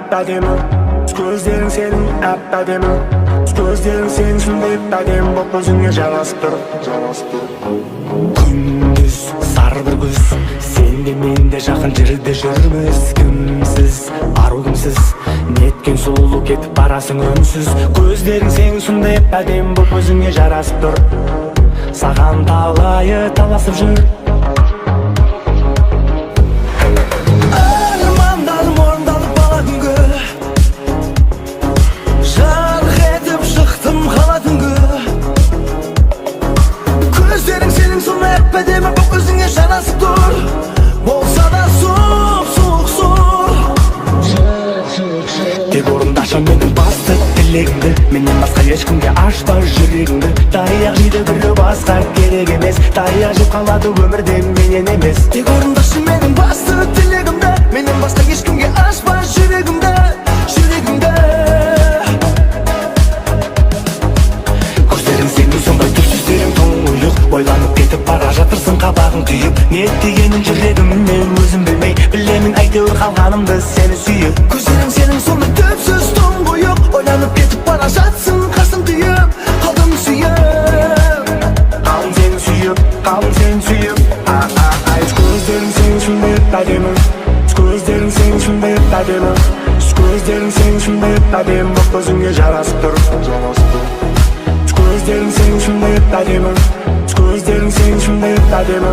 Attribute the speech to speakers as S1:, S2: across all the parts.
S1: әп-әдемі, көздерің сенің әп-әдемі, көздерің сенің сондай әп-әдемі боп өзіңе жарасып тұр. Күндіз сары бір күз, сен де мен де жақын жерде жүрміз. Кімсіз, ару кімсіз, неткен сұлу кетіп барасың үнсіз. Көздерің сенің сондай әп-әдемі боп өзіңе жарасып тұр. Саған талайы таласып жүр. Армандарым орындалып бала күнгі, жарқ етіп шықтым қала түнгі. Көздерің сенің сондай әп-әдемі боп өзіңе жарасып тұр. Болса да суық сұр. Тек орындашы менің басты тілегімді, менен басқа ешкімге ашпа жүрегіңді. Таяқ жейді біреу басқа керек емес, таяқ жеп қалады өмірде менен емес. Тек орындашы менің басты тілегімді, менен басқа ешкімге ашпа жүрегімді. Көздерің сенің сондай түпсіздерің тұңғиық, ойланып кетіп бара жатырсың қабағың түйіп. Не дегенін жүрегіммен өзім білмей, білемін әйтеуір қалғанымды сені сүйіп. Көздерің сенің сондай түпсіз тұңғиық, ойланып кетіп бара жатсың қасым түйіп. Қалдым сүйіп, қалдым сені сүйіп, қалдым сені сүйіп. Көздерің сенің сондай әп-әдемі, көздерің сенің сондай әп-әдемі, көздерің сенің сондай әп-әдемі боп өзіңе жарасып тұр. Көздерің сенің сондай әп-әдемі, көздерің сенің сондай әп-әдемі,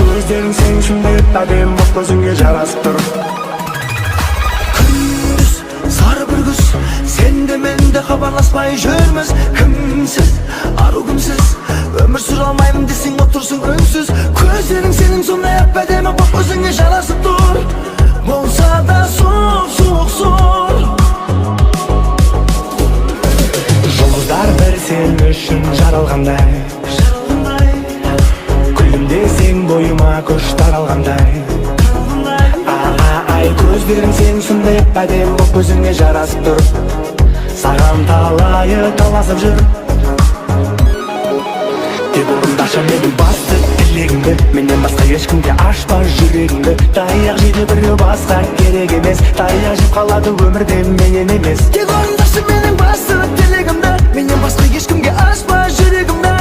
S1: көздерің сенің сондай әп-әдемі боп өзіңе жарасып тұр. Күндіз сары бір күз, сен де мен де хабарласпай жүрміз. Кімсіз, ару кімсіз, өмір сүре алмаймын десең отырсың үнсіз. Көздерің сенің сондай әп-әдемі боп өзіңе жарасып тұр. Болса да суық сұр. Жұлдыздар бір сен үшін жаралғандай, күлімдесең бойыма күш таралғандай. Көздерің сенің сондай әп-әдемі боп өзіңе жарасып тұр. Саған талайы таласып жүр. Тек орындашы менің басты тілегімді, менен басқа ешкімге ашпа жүрегіңді. Таяқ жейді біреу басқа керек емес, таяқ жеп қалады өмірде менен емес. Тек орындашы менің басты тілегімді, менен басқа ешкімге ашпа жүрегімді.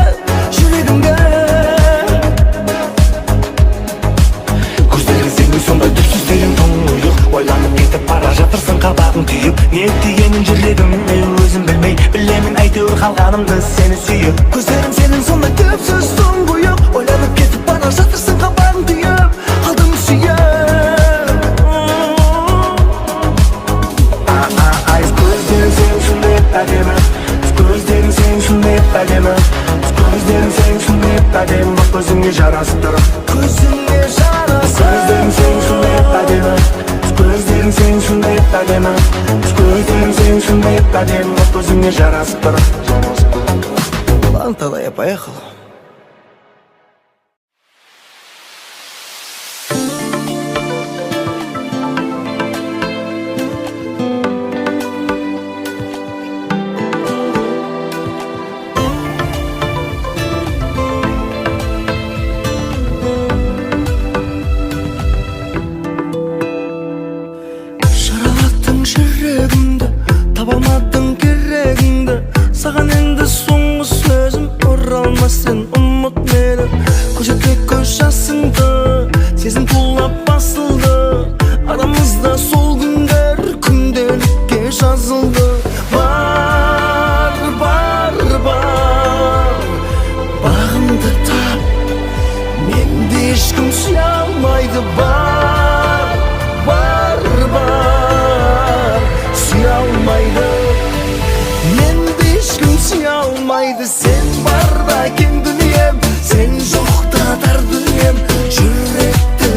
S1: Көздерің сенің сондай түпсіздерің тұңғиық, ойланып кетіп бара жатырсың қабағың түйіп. Не дегенін жүрегіммен өзім білмей, білемін әйтеуір қалғанымды сені сүйіп. Көздерің сенің сондай түпсіз тұңғиық, ойланып кетіп бара жатырсың қабағың түйіп. Қалдым сүйіп. Көздерің сенің сондай әп-әдемі, көздерің сенің сондай әп-әдемі, көздерің сенің сондай әп-әдемі боп өзіңе жарасып тұр. Көзіңе жарасып. Көздерің сенің сондай әп-әдемі, көздерің сенің сондай әп-әдемі, көздерің сенің сондай әп-әдемі боп өзіңе жарасып тұр. Ладно, тогда я поехал.
S2: Жүрегімді таба алмадың керегіңді, саған енді соңғы сөзім оралмас, сен ұмыт мені. Көжекке көз жасыңды, сезім тулап басылды, арамызда сол күндер күнделікке жазылды. Бар, бағымды тап, менде ешкім сүйе алмайды. Менде ешкім сүйе алмайды. Сен барда кең дүнием, сен жоқта тар дүнием.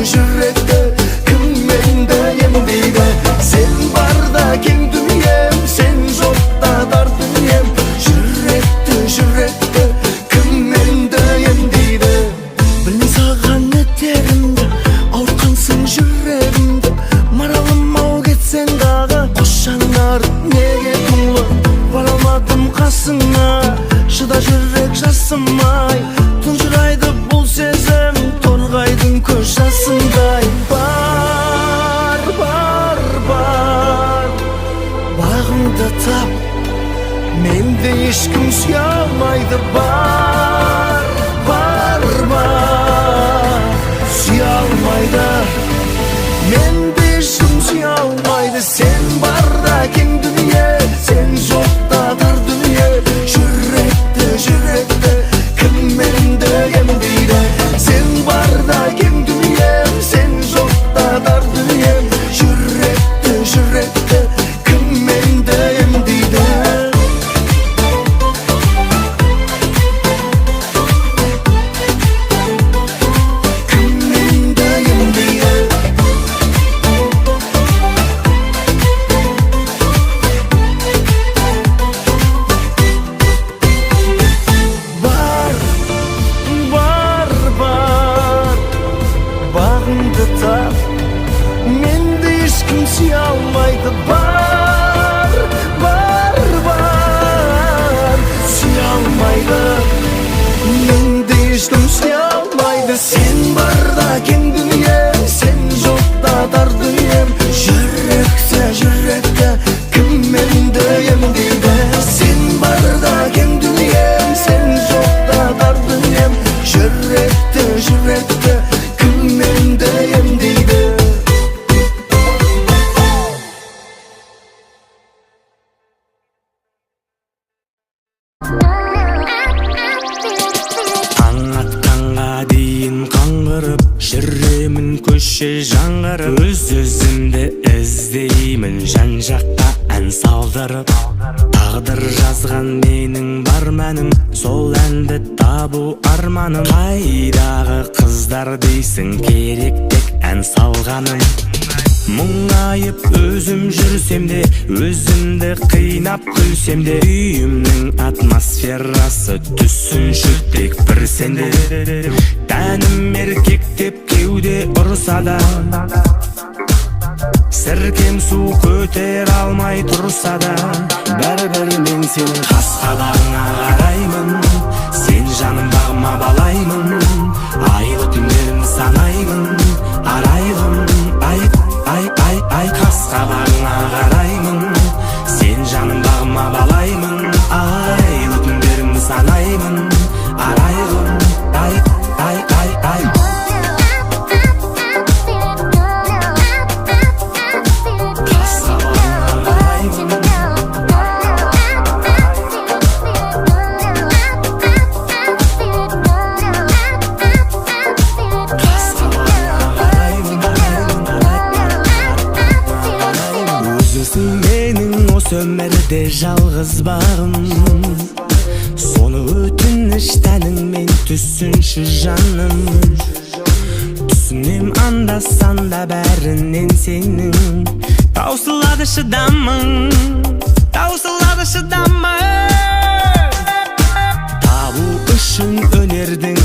S2: Жүректі кім менді емдейді. Сен барда кең дүнием, сен жоқта тар дүнием. Жүректі кім менді емдейді. Білмей саған етерімді, ауыртқансың жүрегімді. Маралым ау кетсең дағы, қош жанар неге мұңлы. Бара алмадым қасыңа, шыда жүрек жасымай. Тұнжырайды бұл сезім, торға Bağımda tap mende ешкім сүйе алмайды бар сүйе алмайды менде ешкім сүйе алмайды сен барда кең дүние сен жоқта тар дүние жүректі кім менде емдейді сен барда кең дүние сен жоқта тар дүние жүректі кім менде емдейді бағыңды тап менде ешкім сүйе алмайды бар сүйе алмайды менде ешкім сүйе алмайды сен барда кең дүние сен жоқта тар дүнием жүректі кім менде емдейді сен барда кең дүнием сен жоқта тар дүнием жүректі кім менде емдейді
S1: таң атқанға дейін қаңғырып жүремін көше жаңғырып өз-өзімді іздеймін жан жаққа ән салдырып тағдыр жазған менің бар мәнім сол әнді табу арманым қайдағы қыздар дейсің керек тек ән салғаным мұңайып өзім жүрсем де өзімді қинап күлсем де үйімнің атмосферасы түсінші тек бір сенде тәнім еркектеп кеуде ұрса да сіркем су көтер алмай тұрса да бәрібір мен сенің қас-қабағыңа қараймын сен жаным бағыма балаймын айлы түндерін санаймын арайлым ай қас-қабағыңа қараймын сен жаным бағыма балаймын айлы түндерін санаймын арайлым ай өмірде жалғыз бағым соны өтініш тәніңмен түсінші жаным түсінем анда-санда бәрінен сенің таусылады шыдамың табу үшін өнердің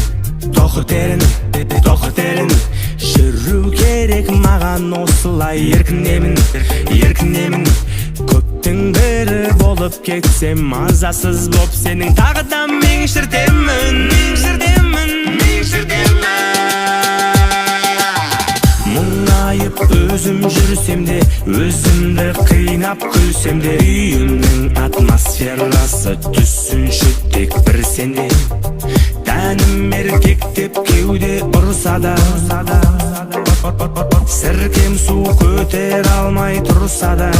S1: тоқы терін жүру керек маған осылай еркінемін көптің бірі болып кетсем мазасыз боп сенің тағы да меңшіртемін мұңайып өзім жүрсем де өзімді қинап күлсем де үйімнің атмосферасы түсінші тек бір сенде тәнім еркектеп кеуде ұрса да сіркем су көтер алмай тұрса да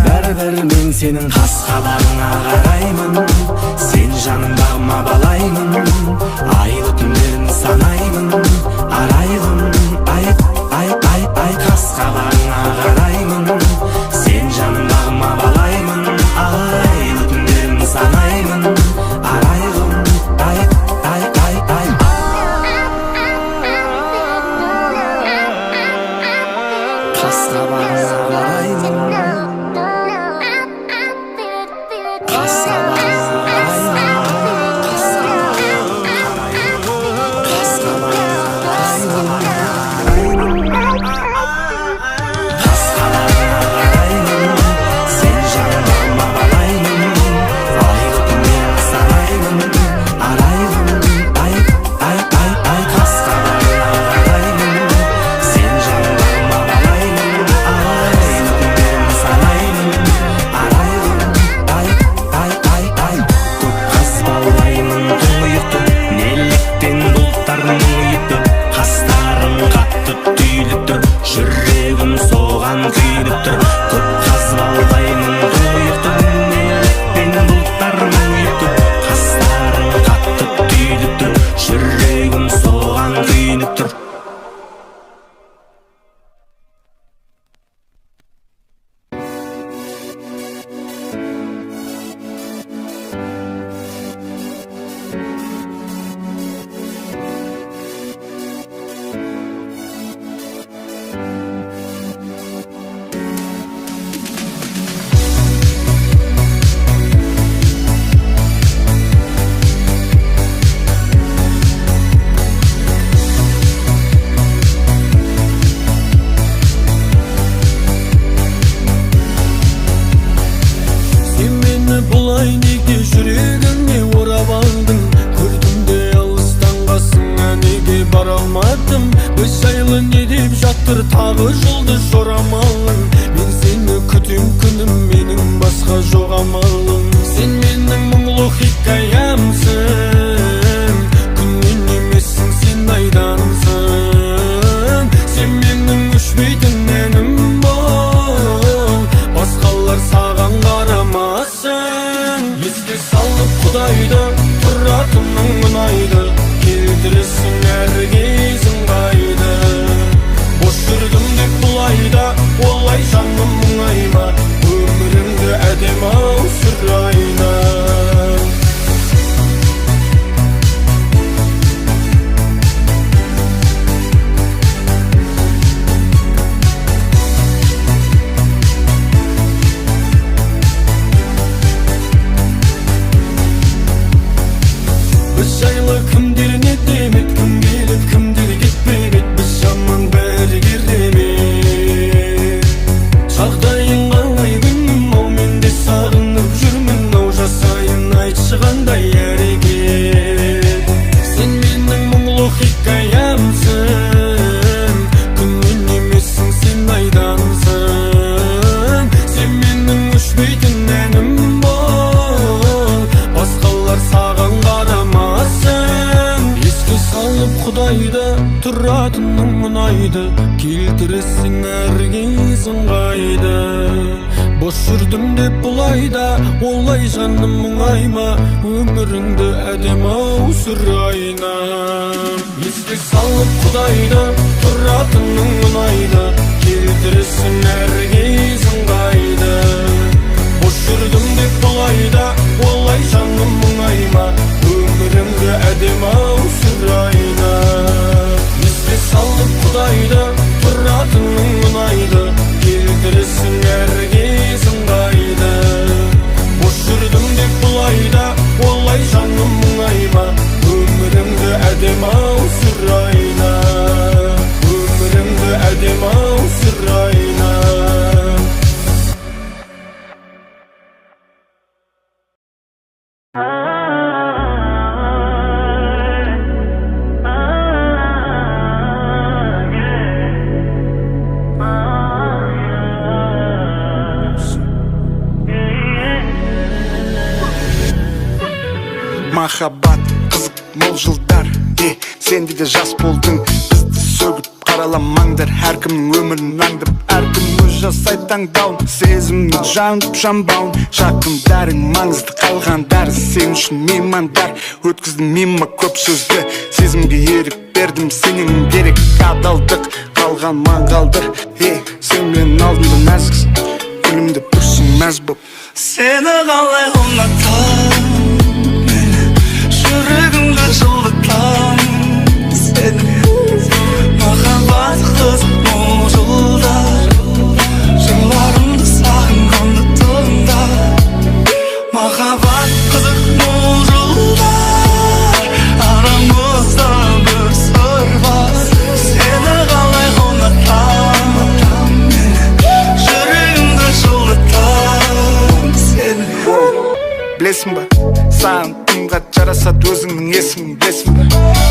S1: бәрібір мен сенің қас-қабағыңа қараймын сен жаным бағыма балаймын айлы түндерін санаймын арайлым ай қас-қабағыңа қараймын сен жаным бағыма балаймын айлы түндерін санаймын арайлым ай қас-қабағыңа қараймын
S2: Үш айлы не деп жатыр тағы жұлдыз жорамалың. Мен сені күтем күнім, менің басқа жоқ амалым. Сен менің мұңлы хикаямсың, күннен емессің, сен айдансың. Сен менің өшпейтін әнім бол, басқалар саған қарамасын. Еске салып Құдайды, тұратының ұнайды, келтіресің әр кезің қайды. Бос жүрдім деп бұлайда, олай жаным мұңайма, өміріңді әдем-ау сүрайна. Біз жайлы кімдер не демек, кім келіп кімдер кетпек ет, біз жаман бәрі керемет. Жағдайың қалай күнім, ау мен де сағынып жүрмін, ау жасайын айтшы қандай әрекет. Сен менің мұңлы хикаямсың, күннен емессің, сен айдансың. Сен менің өшпейтін әнім бол, басқалар саған қарамасын. Еске салып Құдайды, тұратының ұнайды, келтіресің әр кезің қайды. Бос жүрдім деп бұлайда, олай жаным мұңайма, өміріңді әдем-ау сүрайна. Еске салып Құдайды, тұратының ұнайды, келтіресің әр кезің қайды. Бос жүрдім деп бұлайда, олай жаным мұңайма, өміріңді әдем-ау сүрайна. Еске салып Құдайды, тұратының ұнайды, келтіресің әр кезің қайды. Бос жүрдім деп бұлайда, олай жаным мұңайма, өміріңді әдем-ау сүрайна. Өміріңді әдем-ау сүрайна.
S3: Махаббат қызық мол жылдар, сенде де жас болдың. Бізді сөгіп қараламаңдар, әркімнің өмірін аңдып, әркім өз жасайды таңдауын. Сезімнің жанып жанбауын, жақындарың маңызды, қалғандар сен үшін меймандар. Өткіздің мимо көп сөзді, сезімге ерік бердім, сенің керек адалдық, қалған маңғалдыр. Сен мен алдымда нәзіксің, күлімді бүрсің мәз боп.
S1: Сені қалай ұнатам, жүрегімді жылытам. Сені махаббат қызық мол жылдар, жырларымды сағынғанды тыңда. Махаббат қызық мол жылдар, арамызда бір сыр бар. Сені қалай ұнатам, жүрегімді жылытам. Сені
S3: Білесің ба, саған кімға жарасады өзіңнің есімің, білесің ба?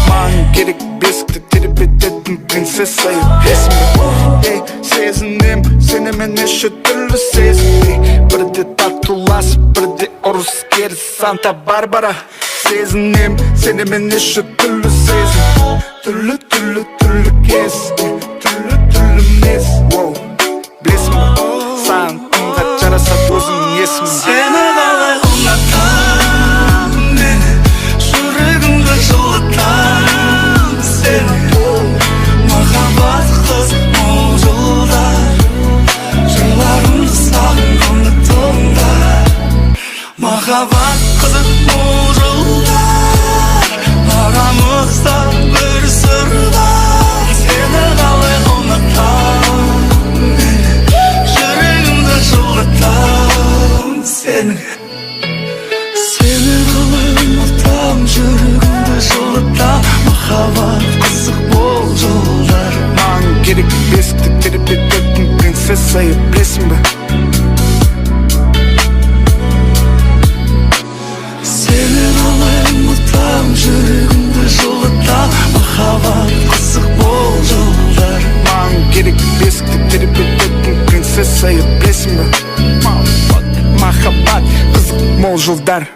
S3: Маған керек бесікті тербететін принцесса, есің ба? Сезінем, сенімен неше түрлі сезім, бірде татуласып, бірде ұрыс керіс Санта-Барбара. Сезінем, сенімен неше түрлі сезім, түрлі кез, түрлі мінез. Білесің ба, саған кімға жарасады өзіңнің есімің.
S1: Сені қалай ұнатам, мен жүрегімді жылытам. Сені махаббат қызық мол жылдар, жырларымды сағынғанды тыңда. Махаббат қызық мол жылдар, арамызда бір сыр бар. Сені қалай ұнатам, мен жүрегімді жылытам. Сені қалай ұнатам, жүрегімді жылытам. Махаббат қызық бол жолдар.
S3: Маған керек бесікті тербететін принцесса, білесің ба?
S1: Сені қалай ұнатам, жүрегімді жылытам. Махаббат қызық бол жолдар.
S3: білесің бе махаббат қызық мол жылдар